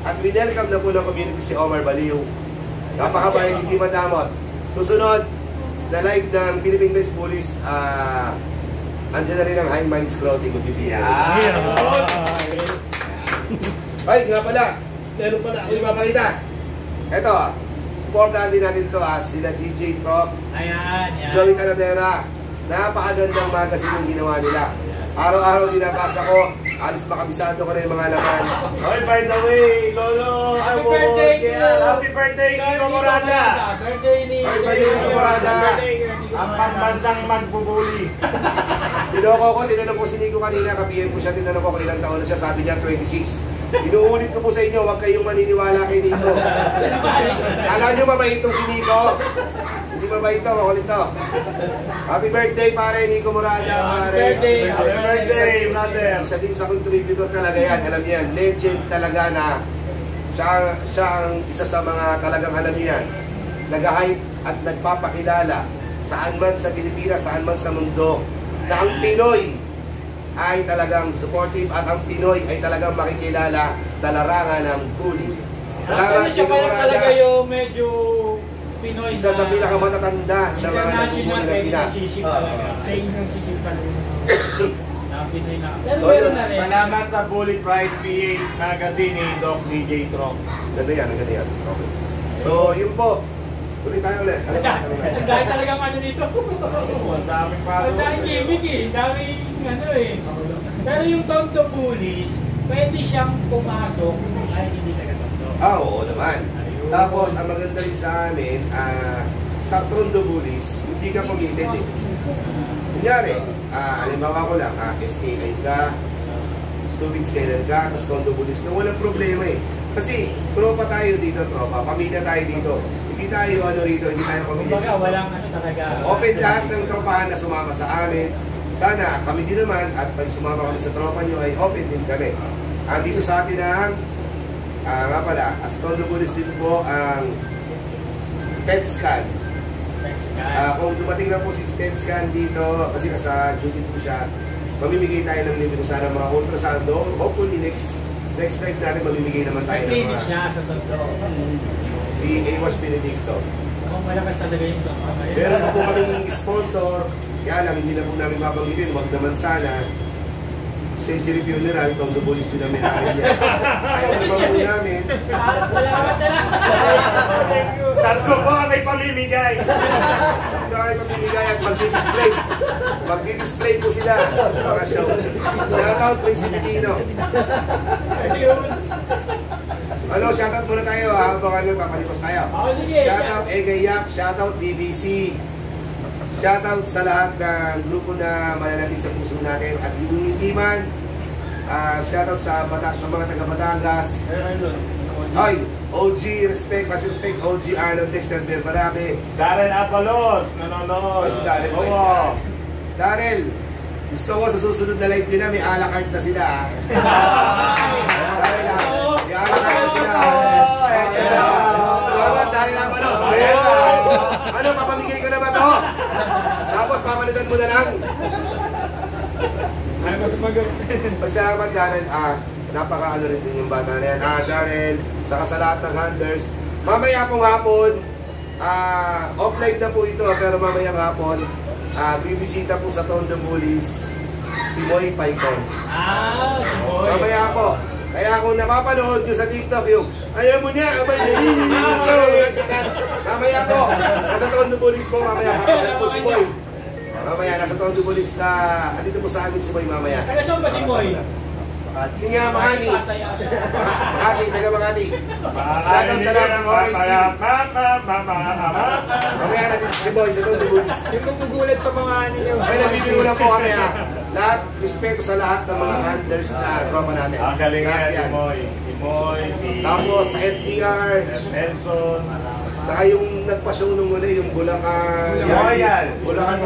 at winelcome na po ng community si Omar Baliw. Napakabayang, hindi madamot. Susunod, na live ng Philippine Best Bullies, andyan na rin ang iMinds Clothing magbibigay. Ay, nga pala, meron pala ako ipapakita. Eto, supportahan din natin ito sila DJ Trop, Joey Calavera. Napakagandang magazine yung ginawa nila. Araw-araw binabasa ko, alis makabisado ko na yung mga laman. Oy, by the way, Lolo, Happy birthday to you! Happy birthday, Nico Morada! Birthday ni Nico Morada! Ang pambandang magbubuli. Tinoko ko, tinanong ko si Nico kanina, kapihin ko siya, tinanong ko kung ilang taon na siya, sabi niya 26. Inuulit ko po sa inyo, huwag kayong maniniwala kay Nico. Alam niyo mabait itong si Nico? Hindi mabait ito, makulit ito. Happy birthday pare, Nico Morada. Happy birthday, brother. Isa din sa contributor talaga yan, alam niyo yan. Legend talaga na siya ang isa sa mga talagang alam niyo yan. Nag-hype at nagpapakilala saan man sa Pilipinas, saan man sa mundo, na ang Pinoy ay talagang supportive at ang Pinoy ay talagang makikilala sa larangan ng Bully. Salamat siya Nico pala Morada. talaga yung medyo Pinoy Isa sa pinakamatatanda na mga international nagbubuhay ng Pinas. relationship talaga. Sa inyong sisip talaga. Na Pinoy na. Pero So, meron yun, na rin. Salamat sa Bully Pride PH Magazine ni Doc DJ Trop. Ganda yan. Okay. So, yun po. Tuloy tayo ulit. Dahil talagang ano dito. Ang daming paro. Ang daming gimmick eh. Ang daming ano eh. Pero yung Tondo Bullies, pwede siyang pumasok ay hindi taga-Tondo. Oo naman. Tapos, ang maganda rin sa amin, sa Tondo Bullies, hindi ka committed eh. Kunyari, halimbawa ko lang, SKI ka, Stupid Skyler ka, tapos Tondo Bullies ka, walang problema eh. Kasi, tropa tayo dito, pamilya tayo dito. Hindi tayo rito, hindi tayo pamilya. Kumbaga, walang ano talaga. Open lahat ng tropahan na sumama sa amin. Sana kami din naman at pag sumama kami sa tropa nyo ay open din kami. Dito sa atin ang nga pala, as Tondo Bullies dito po ang pet scan. Kung dumating na po si pet scan dito, kasi nasa duty po siya, mamimigay tayo ng libre sana mga ultrasound. Hopefully next time natin mamimigay naman tayo ng clinic siya sa Tondo. Si Awash Benedicto. Malakas talaga yung Tondo. Meron po kaming sponsor, kaya lang hindi na po namin mabanggitin, wag naman sana. Century Funeral, Tondo Bullies din namin namin yan. Ayaw naman po namin. Salamat na lang. Tatlo po kami pamimigay. Ito ay pamimigay at magdi-display. Magdi-display po sila sa mga show. Shoutout, Prinsipe Dino. Ano, shoutout muna tayo habang papalikos tayo. Shoutout Egay Yap, shoutout BBC. Shoutout sa lahat ng grupo na malalapit sa puso natin at yung hindi man, shoutout sa mga taga Batangas, Ay, OG, respect, mas respect, OG Arnold Dexter Marami. Darren Apalos, nanonood. Si Darren po. Oo. Darrell, gusto ko sa susunod na live nila, may a la carte na sila. Darrell, may a la carte na sila. Salamat, Darrell Apalos. Ano, papamigay ko na ba to? Tapos papalitan mo na lang. Ay, mas mag- Pasalamat, Darrell. Napaka-ano rin din yung bata na yan. Darrell, saka sa lahat ng handlers. Mamaya pong hapon, offline na po ito, pero mamayang hapon, bibisita po sa Tondo Bullies si Moy Paikon. Si Boy. Mamaya po. Kaya kung napapanood nyo sa TikTok yung ayaw mo niya, abay, mamaya po. Nasa Tondo Bullies po, mamaya kakasal po si Moy. Mamaya, nasa Tondo Bullies na andito po sa amin si Moy mamaya. Kaya saan ba si Boy? Yun nga, Makati. Makati, taga Makati. Shoutout sa lahat ng OIC. Mamaya natin si Boy sa Tondo Bullies. Yung magugulat sa mga ninyo. May nabibiro lang po kami ha. Lahat, respeto sa lahat ng mga handlers na tropa natin. Ang galing Lahat yan, si Moy, si Tapos sa FDR, Nelson. saka yung nagpa-show nung muli, yung Bulacan Royal. Bulacan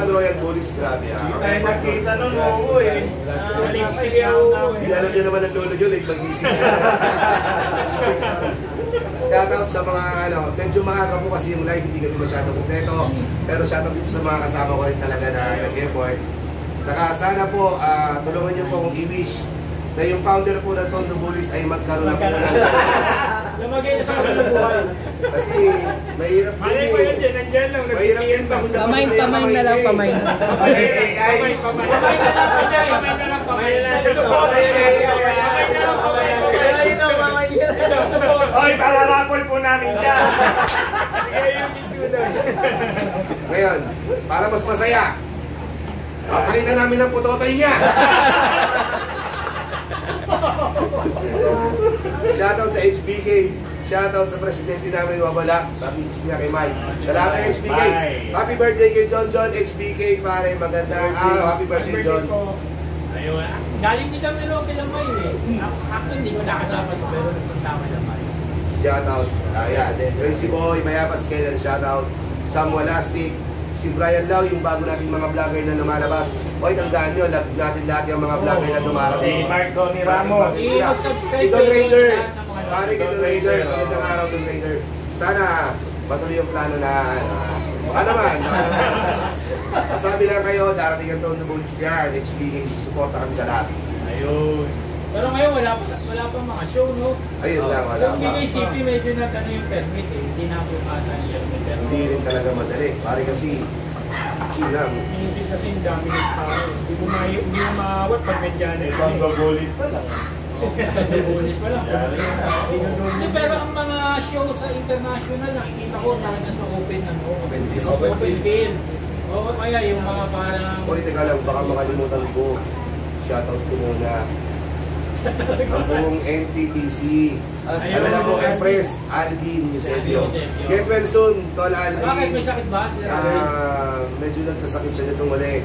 Royal Bullies, grabe ha. Hindi tayo nakita nun, oo eh. Alam niyo naman ang lolo nyo, like mag-isip. Shoutout sa mga medyo maaga po kasi yung live, hindi kami masyadong kumpleto. Pero shoutout dito sa mga kasama ko rin talaga na nag-effort. Saka sana po, tulungan niyo po akong i-wish na yung founder po ng Tondo Bullies ay magkaroon ng Lumagay na sa kanila buhay. kasi mahirap Malay ko yun din, nandiyan lang. mahirap din pa. Pamain na lang, pamain. Pamay na lang, pamay. Pamay na lang, pamay. Oy, palarapol po namin siya. Ngayon, para mas masaya, papakita namin ang putotoy niya. Shoutout sa HBK. Shoutout sa presidente namin wabala, sa misis niya kay Mike. Sa lahat ng HBK. Happy birthday kay John HBK, pare. Magandang araw. Happy birthday, John. Ayun. Galing din kami nung kila May eh. Ako hindi ko nakasama ko pero nagpunta kami na May. Shoutout. Ayan. Tracy Boy, Mayapas Kailan. Shoutout. Sam Walastic. Si Brian Lau, yung bago nating mga vlogger na lumalabas. Hoy, tandaan nyo, love natin lahat yung mga vlogger na dumarating. Si Mark Donny Ramos. Mag-subscribe Ito Raider. lahat ng mga Pare, ito Raider. Magandang araw, Don Raider. Sana patuloy yung plano na baka naman. Masabi lang kayo, darating ang Tondo Bullies Guard, HBK, susuporta kami sa lahat. Ayun. Pero ngayon wala pa mga show, no? Ayun lang, wala Yung pa. BKCP medyo na yung permit eh. Hindi na po ata yung permit. Pero Hindi rin talaga madali. Pare kasi, ilang. inisip kasi yung dami ng tao. Hindi mo maawat pag medyan eh. Tondo Bullies pa lang. Bonus pa lang. Hindi, pero ang mga show sa international, nakikita ko talaga sa open open field. O kaya yung mga parang... Hoy, teka lang, baka makalimutan ko. Shoutout ko muna. Ang buong NPTC. Alam mo, Empress, Alvin, Eusebio. Kepelson, Tol Alvin. Bakit may sakit ba? Medyo nagkasakit siya nitong uli.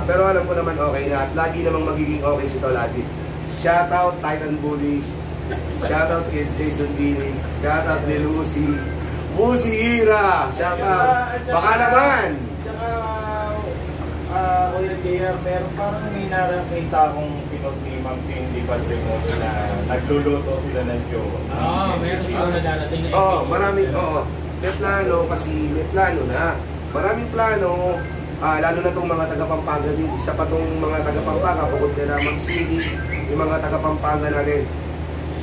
Pero alam ko naman okay na at lagi namang magiging okay si Tol Alvin. Shoutout Titan Bullies. Shoutout kay Jason Billy. Shoutout kay Lucy. Musi Hira. Shoutout. Baka naman. Kuya JR, meron parang may nakita akong pinod ni Ma'am Cindy Patrimoto na nagluluto sila ng show. Meron siya na darating na Oo, maraming, oo. May plano kasi may plano na. Maraming plano, lalo na itong mga taga-Pampanga din. Isa pa itong mga taga-Pampanga, bukod na Ma'am Cindy, yung mga taga-Pampanga natin.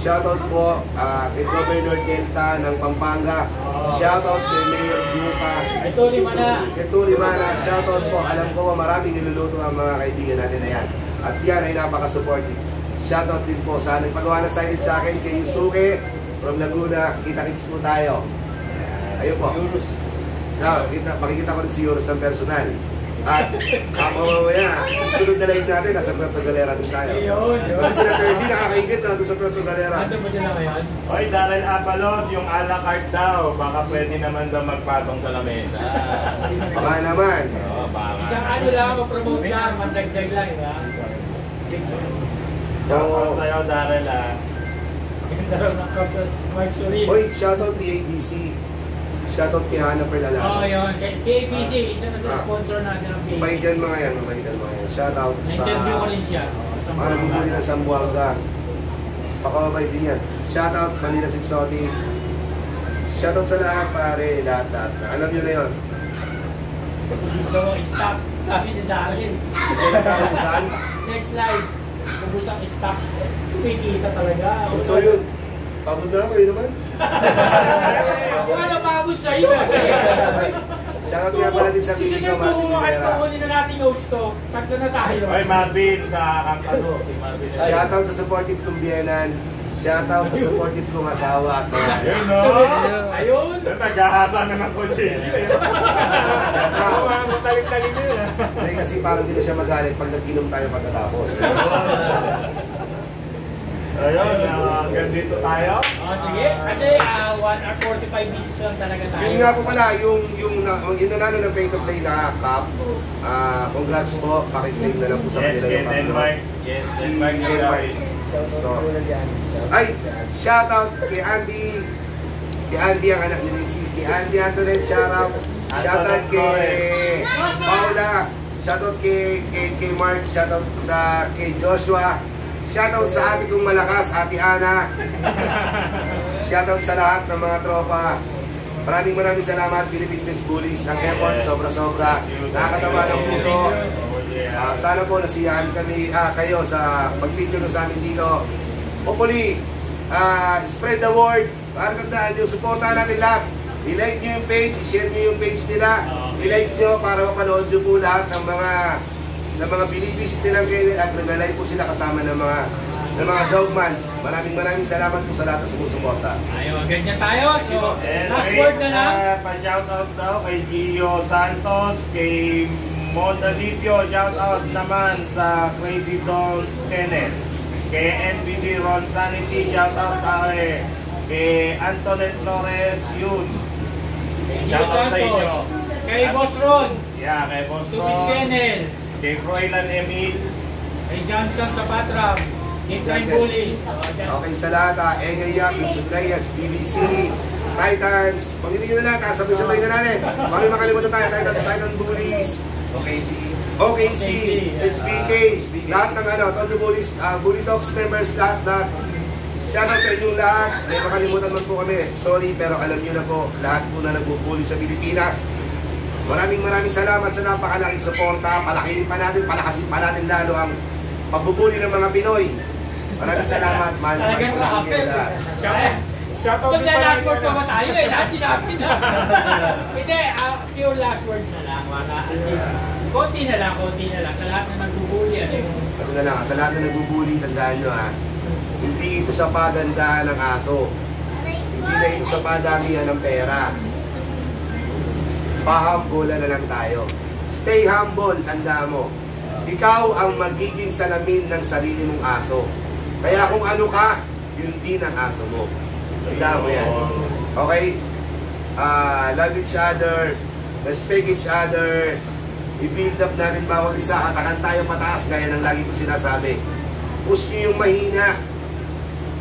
Shoutout po kay Governor Delta ng Pampanga. Shoutout kay Mayor Duca. Ito, lima na. Ito, Limana. Shoutout po. Alam ko maraming niluluto ang mga kaibigan natin na yan. At yan ay napaka-supportive. Shoutout din po sa nagpagawa ng signage sa akin kay Yusuke from Laguna. Kita-kits po tayo. Ayun po. So, makikita ko rin si Euros ng personal. At mamaya, sunod na live natin, nasa Puerto Galera din tayo. Kasi sila 30 nakakaigit na doon sa Puerto Galera. Ano ba sila ngayon? Oy, Darrell Apalos, yung a la carte daw, baka pwede naman daw magpatong sa lamesa. Baka naman. Oo, baka. Isang ano lang, ma-promote lang, mandagdag lang, ha? Shoutout sa'yo, Darrell, ah. Ganda raw ng cup sa Mark Sorin. Hoy, shoutout PABC. Shoutout kay Hannah Perlalano. Oo, yun. Kay KBC, isa na sa sponsor natin ng PABC. Mabait yan mga yan, mabait yan mga yan. Shoutout sa... Na-interview ko rin siya. Sa Mga nabubuli ng Sambuanga. Pakababay din yan. Shoutout Manila Exotic. Shoutout sa lahat pare, lahat. Alam nyo na yun. Gusto mo i-stop. Sabi ni Darren. Saan? Next slide. Kung gusto ang stop, kumikita talaga. Gusto yun. Pagod na ako, yun naman. Ako nga napagod sa'yo. Shoutout nga pala din sa Gusto Pilipinas, niyo Martin kung Rivera. kukunin na natin yung gusto. Tatlo na tayo. Ay, Marvin sa Kampano. Si Marvin. Shoutout sa supportive kong biyenan. Shoutout sa supportive kong asawa at mga anak. Ayun, no? Ayun. Naghahasa na ng kotse. Matalik-talik yun. Hindi kasi parang hindi na siya magalit pag nag-inom tayo pagkatapos. Ayun, hanggang dito tayo. Sige. Kasi 1 hour 45 minutes lang talaga tayo. Yun nga po pala, yung nanalo ng pay to play na cup. Congrats po, pakiclaim na lang po sa Yes, kanila kay yung Denmark. Yes, Denmark. So, ay, shoutout kay Andy. Kay Andy ang anak ni Lindsay. Kay Andy Antoinette, shoutout. Shoutout kay Paula. Shoutout kay Mark. Shoutout kay Joshua. Shoutout sa ate kong malakas, Ate Ana. Shoutout sa lahat ng mga tropa. Maraming salamat, Philippine Best Bullies. Ang effort, sobra-sobra. Nakakatawa ng puso. Sana po nasiyahan kami kayo sa pag-video sa amin dito. Hopefully, spread the word. Para tandaan nyo, supportahan natin lahat. I-like nyo yung page, i-share nyo yung page nila. I-like nyo para mapanood nyo po lahat ng mga binibisit nilang kayo at nag-live po sila kasama ng mga dogmans. Maraming salamat po sa lahat na sumusuporta. Ayun, ganyan tayo. So, last word na lang. Pa-shoutout daw kay Gio Santos, kay Moda Lipio, shoutout naman sa Crazy Doll Kenneth, kay NBC Ron Sanity, shoutout kay Antoinette Flores, yun. Shoutout sa inyo. Kay Boss Ron. Yeah, kay Boss Stupid Ron. Kennel. Kay Froilan Emil. Kay Johnson sa Patram. Kay Trent Bullies. Okay, sa lahat, Engay Yap, Yusuf Reyes, BBC, Titans, pag-ibigin na lahat, sabay-sabay na natin. Kami makalimutan tayo, Titan Bullies, OKC, HBK, lahat ng Tondo Bullies, Bully Talks members, lahat. Shoutout sa inyong lahat. May makalimutan man po kami. Sorry, pero alam nyo na po, lahat po na nagbubuli sa Pilipinas. Maraming salamat sa napakalaking suporta. Palakihin pa natin, palakasin pa natin lalo ang pagbubuli ng mga Pinoy. Maraming salamat. Mahal Talagang rapid. Shoutout din pala Last word pa ba tayo eh? Lahat sinabi na. Hindi, pure last word na lang. At least, konti na lang. Sa lahat na nagbubuli. Ano na lang, sa lahat na nagbubuli, tandaan nyo hindi ito sa pagandahan ng aso. Hindi na ito sa padamihan ng pera. Pahumble na lang tayo. Stay humble, tanda mo. Ikaw ang magiging salamin ng sarili mong aso. Kaya kung ano ka, yun din ang aso mo. Tanda mo yan. Okay? Love each other, respect each other, i-build up natin bawat isa, hatakan tayo pataas gaya ng lagi ko sinasabi. Push nyo yung mahina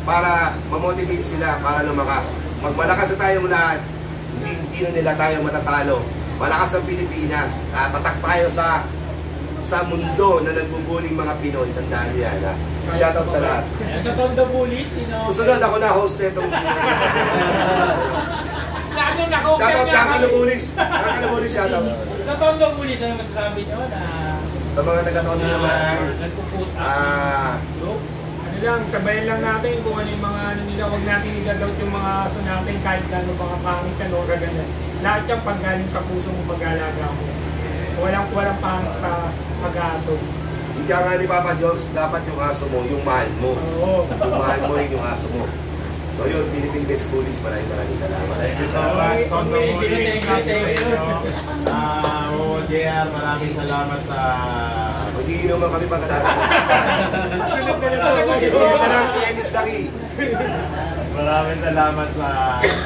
para mamotivate sila para lumakas. Magmalakas na tayong lahat, hindi na nila tayo matatalo. Malakas ang Pilipinas. Tatak tayo sa mundo na nagbubuling mga Pinoy. Tandaan niyo yan. Shoutout sa lahat. Sa Tondo Bullies, Susunod ako na host nitong shoutout kami ng Bullies. Kami ng Bullies, shoutout. Sa Tondo Bullies, ano masasabi nyo na sa mga taga-Tondo naman, ano lang, sabayan lang natin kung ano yung mga nila, huwag natin i-doubt yung mga aso natin kahit gano'n baka pangit ka, no, kaganyan. Lahat yung paggaling sa puso mong pag-alaga mo. Walang pangit sa pag-aso. Ika nga ni Papa Jones, dapat yung aso mo, yung mahal mo. Oo. Yung mahal mo yung aso mo. So yun, Philippine Best Bullies, maraming salamat. Thank you so much. Tondo Bullies. JR, maraming salamat sa... Mag-iinom lang kami pagkatapos. Sunod ka na Hindi ka lang, Emis Daki. Maraming salamat sa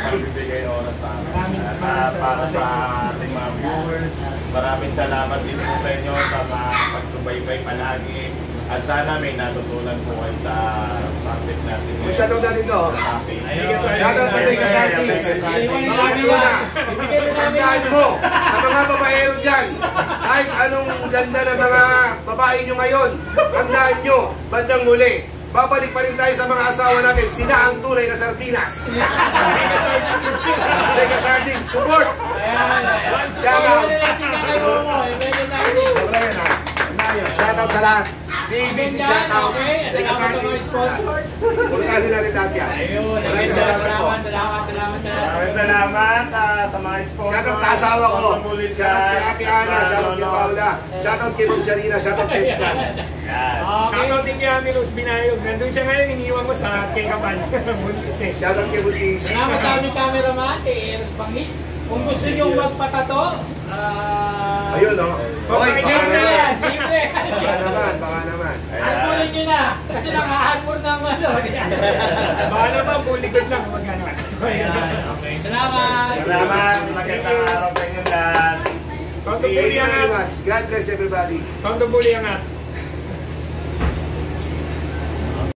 pagbibigay oras sa amin. Para sa ating mga viewers. Maraming salamat din po sa inyo sa pagsubaybay palagi. At sana may natutunan po kayo sa topic natin. Shoutout natin to. Shoutout sa Vegas Artists. Tandaan mo, sa mga babaero dyan, kahit anong ganda ng mga babae nyo ngayon, tandaan nyo, bandang muli, babalik pa rin tayo sa mga asawa natin. Sila ang tunay na sardinas. Vegas Artists, support! Shoutout! Shoutout sa lahat. BBC shoutout. Vegas Artists. Pulkado natin natin yan. Ayun, Salamat sa mga sponsors. Shoutout sa asawa ko. Shoutout kay Ate Ana. Shoutout kay Paula. Shoutout kay Mom Janina. Shoutout kay Stan. Shoutout din kay Ami Rose Binayog. Nandun siya ngayon, iniwan mo sa Kekapan. Shoutout kay Buntis. Salamat sa aming cameraman, kay Eros Pangis. Kung gusto nyo magpatato, Ayun, no? Hoy, baka naman. libre. Baka naman. Hanpurin nyo na, kasi nakahanpur ng ano. Baka naman, bulikod lang. Magkano. Okay, salamat. Salamat. Magandang araw sa inyo lahat. Count to Thank bully you ang very at. much. God bless everybody. Count to bully ang at.